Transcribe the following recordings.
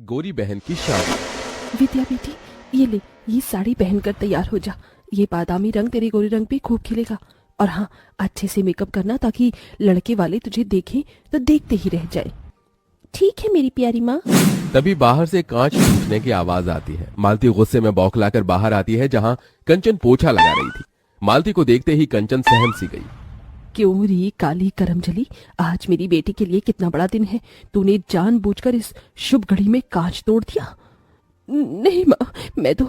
गोरी बहन की शादी। विद्या बेटी, ये ले, ये साड़ी पहनकर तैयार हो जा। ये बादामी रंग तेरे गोरे रंग पे खूब खिलेगा। और हाँ, अच्छे से मेकअप करना ताकि लड़के वाले तुझे देखें तो देखते ही रह जाए। ठीक है मेरी प्यारी माँ। तभी बाहर से कांच टूटने की आवाज आती है। मालती गुस्से में बौखलाकर बाहर आती है जहां कंचन पोछा लगा रही थी। मालती को देखते ही कंचन सहम सी गई। क्यों री काली करमजली, आज मेरी बेटी के लिए कितना बड़ा दिन है। तूने जानबूझकर इस शुभ घड़ी में कांच तोड़ दिया। नहीं माँ, मैं तो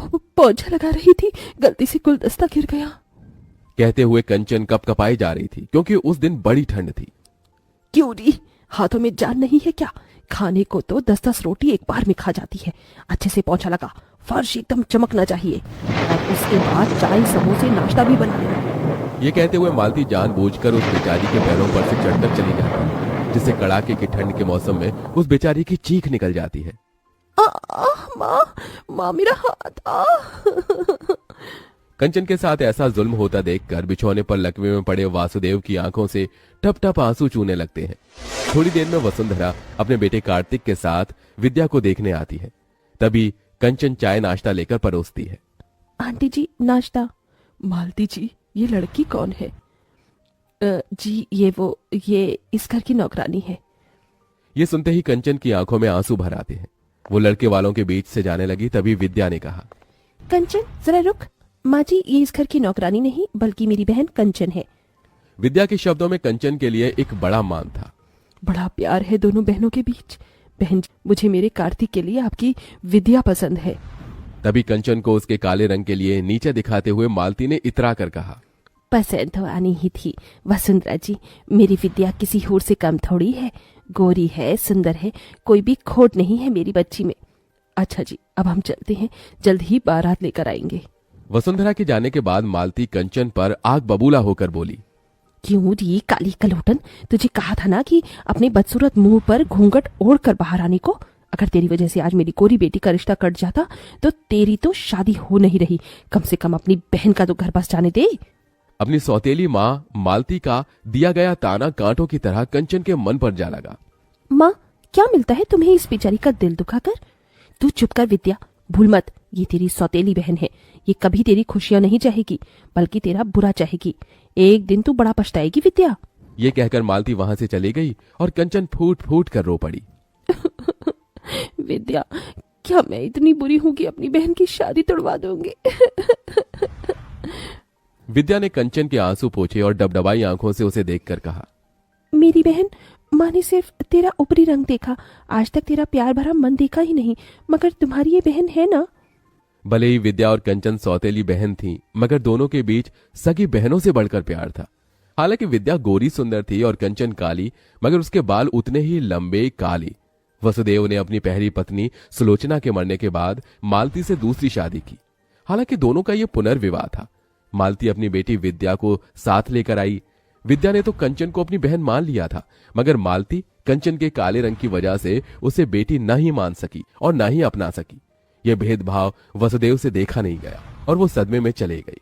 पोछा लगा रही थी, गलती से गुलदस्ता गिर गया। कहते हुए कंचन कपकपाई जा रही थी क्योंकि उस दिन बड़ी ठंड थी। क्यों री, हाथों में जान नहीं है क्या? खाने को तो 10-10 रोटी एक बार में खा जाती है। अच्छे से पोछा लगा, फर्श एकदम चमकना चाहिए। और उसके बाद चाय समोसे नाश्ता भी बना लेना। ये कहते हुए मालती जानबूझकर उस बेचारी के पैरों पर से चढ़कर चली जाती है, जिससे कड़ाके की ठंड के मौसम में उस बेचारी की चीख निकल जाती है। माँ मेरा हाथ। कंचन के साथ ऐसा जुल्म होता देखकर बिछौने पर लकवे में पड़े वासुदेव की आंखों से टप टप आंसू चूने लगते हैं। थोड़ी देर में वसुंधरा अपने बेटे कार्तिक के साथ विद्या को देखने आती है। तभी कंचन चाय नाश्ता लेकर परोसती है। आंटी जी नाश्ता। मालती जी, ये लड़की कौन है? जी ये इस घर की नौकरानी है। ये सुनते ही कंचन की आंखों में आंसू भर आते हैं। वो लड़के वालों के बीच से जाने लगी। तभी विद्या ने कहा, कंचन जरा रुक। माँ जी, ये इस घर की नौकरानी नहीं बल्कि मेरी बहन कंचन है। विद्या के शब्दों में कंचन के लिए एक बड़ा मान था। बड़ा प्यार है दोनों बहनों के बीच। बहन जी, मुझे मेरे कार्तिक के लिए आपकी विद्या पसंद है। तभी कंचन को उसके काले रंग के लिए नीचे दिखाते हुए मालती ने इतरा कर कहा, पसंद तो आनी ही थी वसुंधरा जी। मेरी विद्या किसी होर से कम थोड़ी है। गोरी है, सुंदर है, कोई भी खोट नहीं है मेरी बच्ची में। अच्छा जी, अब हम चलते हैं, जल्द ही बारात लेकर आएंगे। वसुंधरा के जाने के बाद मालती कंचन पर आग बबूला होकर बोली, क्यों री काली कलोटन, तुझे कहा था ना कि अपने बदसूरत मुंह पर घूंघट ओढ़ कर बाहर आने को। अगर तेरी वजह से आज मेरी गोरी बेटी का रिश्ता कट जाता तो तेरी तो शादी हो नहीं रही। कम से कम अपनी बहन का तो घर बस जाने दे। अपनी सौतेली माँ मालती का दिया गया ताना कांटों की तरह कंचन के मन पर जा लगा। माँ, क्या मिलता है तुम्हें इस बेचारी का दिल दुखाकर? तू चुप कर विद्या, भूल मत, ये तेरी सौतेली बहन है। ये कभी तेरी खुशियां नहीं चाहेगी बल्कि तेरा बुरा चाहेगी। एक दिन तू बड़ा पछताएगी विद्या। ये कहकर मालती वहां से चली गई और कंचन फूट फूट कर रो पड़ी। विद्या, क्या मैं इतनी बुरी हूं कि अपनी बहन की शादी तोड़वा दूंगी? विद्या ने कंचन के आंसू पोंछे और डबडबाई आंखों से उसे देखकर कहा, मेरी बहन, माँ ने सिर्फ तेरा ऊपरी रंग देखा, आज तक तेरा प्यार भरा मन देखा ही नहीं। मगर तुम्हारी ये बहन है ना? भले ही विद्या और कंचन सौतेली बहन थी, मगर दोनों के बीच सगी बहनों से बढ़कर प्यार था। हालांकि विद्या गोरी सुंदर थी और कंचन काली, मगर उसके बाल उतने ही लंबे काली। वसुदेव ने अपनी पहली पत्नी सुलोचना के मरने के बाद मालती से दूसरी शादी की। हालांकि दोनों का यह पुनर्विवाह था। मालती अपनी बेटी विद्या को साथ लेकर आई। विद्या ने तो कंचन को अपनी बहन मान लिया था, मगर मालती कंचन के काले रंग की वजह से उसे बेटी न ही मान सकी और न ही अपना सकी। यह भेदभाव वसुदेव से देखा नहीं गया और वो सदमे में चले गई।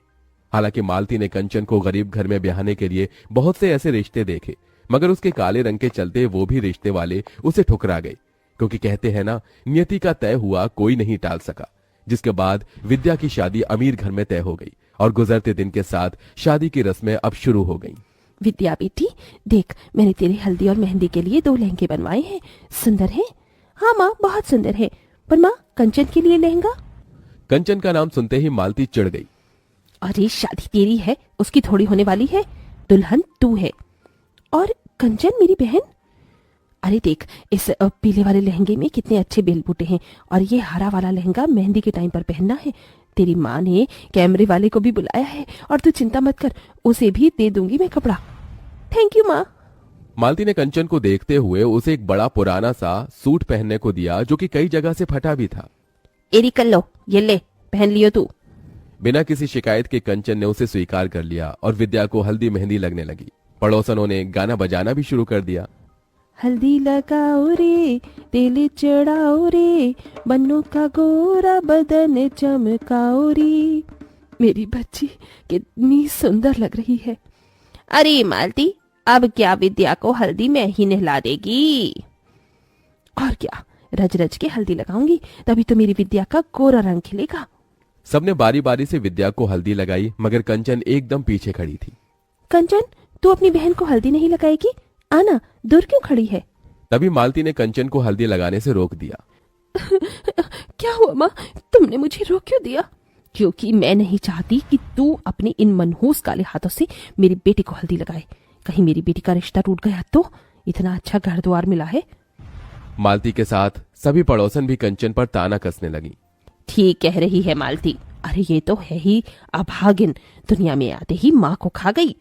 हालांकि मालती ने कंचन को गरीब घर में ब्याहने के लिए बहुत से ऐसे रिश्ते देखे, मगर उसके काले रंग के चलते वो भी रिश्ते वाले उसे ठुकरा गए, क्योंकि कहते हैं ना, नियति का तय हुआ कोई नहीं टाल सका। जिसके बाद विद्या की शादी अमीर घर में तय हो गई और गुजरते दिन के साथ शादी की रस्में अब शुरू हो गईं। विद्या बेटी, देख, मैंने तेरे हल्दी और मेहंदी के लिए 2 लहंगे बनवाए हैं। सुंदर है? हाँ माँ, बहुत सुंदर है। पर माँ, कंचन के लिए लहंगा? कंचन का नाम सुनते ही मालती चिढ़ गई। अरे शादी तेरी है, उसकी थोड़ी होने वाली है। दुल्हन तू है और कंचन मेरी बहन। अरे देख, इस पीले वाले लहंगे में कितने अच्छे बेल बूटे हैं और ये हरा वाला लहंगा मेहंदी के टाइम पर पहनना है। तेरी माँ ने कैमरे वाले को भी बुलाया है और तू चिंता मत कर, उसे भी दे दूंगी मैं कपड़ा। थैंक यू माँ। मालती ने कंचन को देखते हुए उसे एक बड़ा पुराना सा सूट पहनने को दिया, जो कि कई जगह से फटा भी था। एरी कर लो, ये ले, पहन लियो तू। बिना किसी शिकायत के कंचन ने उसे स्वीकार कर लिया और विद्या को हल्दी मेहंदी लगने लगी। पड़ोसनों ने गाना बजाना भी शुरू कर दिया। हल्दी लगाओ रे, तेल चढ़ाओ रे, बन्नों का गोरा बदन चमकाओ रे। मेरी बच्ची कितनी सुंदर लग रही है। अरे मालती, अब क्या विद्या को हल्दी में ही नहला देगी? और क्या, रज रज के हल्दी लगाऊंगी, तभी तो मेरी विद्या का गोरा रंग खिलेगा। सबने बारी बारी से विद्या को हल्दी लगाई, मगर कंचन एकदम पीछे खड़ी थी। कंचन, तू अपनी बहन को हल्दी नहीं लगाएगी? आना, दूर क्यों खड़ी है? तभी मालती ने कंचन को हल्दी लगाने से रोक दिया। क्या हुआ माँ, तुमने मुझे रोक क्यों दिया? क्योंकि मैं नहीं चाहती कि तू अपने इन मनहूस काले हाथों से मेरी बेटी को हल्दी लगाए। कहीं मेरी बेटी का रिश्ता टूट गया तो? इतना अच्छा घर द्वार मिला है। मालती के साथ सभी पड़ोसन भी कंचन पर ताना कसने लगी। ठीक कह रही है मालती, अरे ये तो है ही अभागिन, दुनिया में आते ही माँ को खा गई।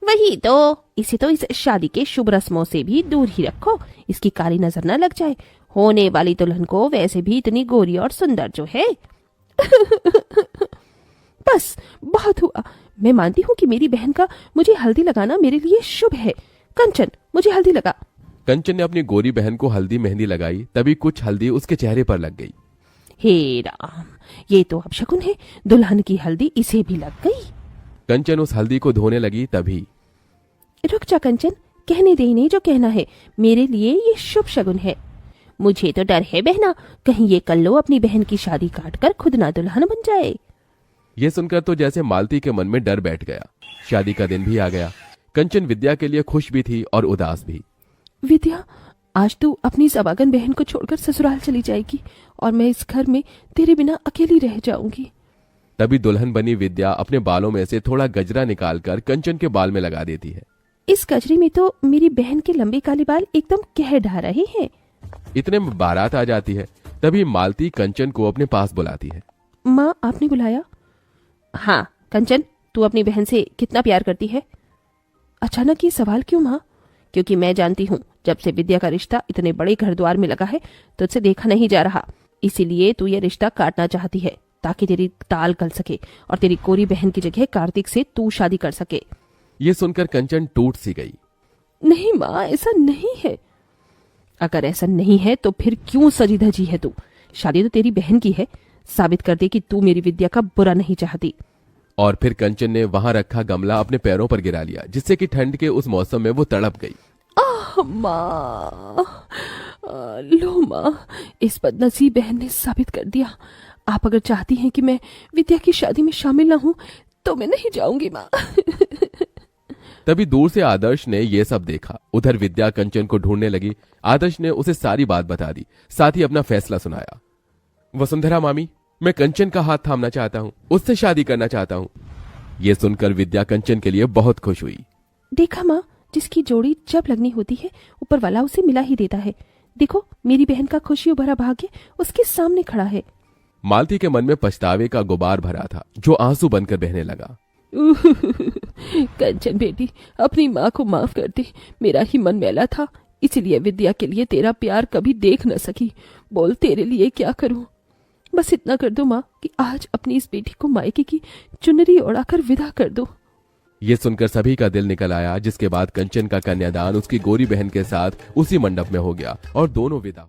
वही तो, इसे तो इस शादी के शुभ रस्मों से भी दूर ही रखो, इसकी काली नजर न लग जाए। होने वाली दुल्हन को वैसे भी इतनी गोरी और सुंदर जो है। बस बहुत हुआ, मैं मानती हूँ कि मेरी बहन का मुझे हल्दी लगाना मेरे लिए शुभ है। कंचन, मुझे हल्दी लगा। कंचन ने अपनी गोरी बहन को हल्दी मेहंदी लगाई, तभी कुछ हल्दी उसके चेहरे पर लग गई। हे राम, ये तो अपशकुन है, दुल्हन की हल्दी इसे भी लग गई। कंचन उस हल्दी को धोने लगी, तभी रुक जा कंचन, कहने दे इन्हें जो कहना है, मेरे लिए ये शुभ शगुन है। मुझे तो डर है बहना, कहीं ये कल्लो अपनी बहन की शादी काट कर खुद ना दुल्हन बन जाए। ये सुनकर तो जैसे मालती के मन में डर बैठ गया। शादी का दिन भी आ गया। कंचन विद्या के लिए खुश भी थी और उदास भी। विद्या, आज तू अपनी सवागन बहन को छोड़कर ससुराल चली जाएगी और मैं इस घर में तेरे बिना अकेली रह जाऊंगी। तभी दुल्हन बनी विद्या अपने बालों में से थोड़ा गजरा निकालकर कंचन के बाल में लगा देती है। इस गजरे में तो मेरी बहन के लंबे काले बाल एकदम कह ढा रहे हैं। इतने में बारात आ जाती है। तभी मालती कंचन को अपने पास बुलाती है। माँ, आपने बुलाया? हाँ कंचन, तू अपनी बहन से कितना प्यार करती है? अचानक ये सवाल क्यों माँ? क्योंकि मैं जानती हूँ, जब से विद्या का रिश्ता इतने बड़े घर द्वार में लगा है तो तुझसे देखा नहीं जा रहा, इसीलिए तू ये रिश्ता काटना चाहती है ताकि तेरी टाल गल सके और तेरी कोरी बहन की जगह कार्तिक से तू शादी कर सके। ये सुनकर कंचन टूट सी गई। नहीं माँ, ऐसा नहीं है। अगर ऐसा नहीं है तो फिर क्यों सजी धजी है तू? शादी तो तेरी बहन की है, साबित कर दे कि तू मेरी विद्या का बुरा नहीं चाहती। और फिर कंचन ने वहां रखा गमला अपने पैरों पर गिरा लिया, जिससे कि ठंड के उस मौसम में वो तड़प गई। माँ, लो माँ, इस बदनसीब बहन ने साबित कर दिया। आप अगर चाहती हैं कि मैं विद्या की शादी में शामिल ना हूं तो मैं नहीं जाऊंगी माँ। तभी दूर से आदर्श ने ये सब देखा। उधर विद्या कंचन को ढूंढने लगी। आदर्श ने उसे सारी बात बता दी, साथ ही अपना फैसला सुनाया। वसुंधरा मामी, मैं कंचन का हाथ थामना चाहता हूँ, उससे शादी करना चाहता हूँ। ये सुनकर विद्या कंचन के लिए बहुत खुश हुई। देखा माँ, जिसकी जोड़ी जब लगनी होती है ऊपर वाला उसे मिला ही देता है। देखो, मेरी बहन का खुशियों भरा भाग्य उसके सामने खड़ा है। मालती के मन में पछतावे का गुबार भरा था, जो आंसू बनकर बहने लगा। कंचन बेटी, अपनी माँ को माफ कर दे, मेरा ही मन मैला था, इसीलिए विद्या के लिए तेरा प्यार कभी देख न सकी। बोल, तेरे लिए क्या करूं? बस इतना कर दो माँ कि आज अपनी इस बेटी को मायके की चुनरी ओढ़ाकर विदा कर दो। ये सुनकर सभी का दिल निकल आया, जिसके बाद कंचन का कन्यादान उसकी गोरी बहन के साथ उसी मंडप में हो गया और दोनों विदा।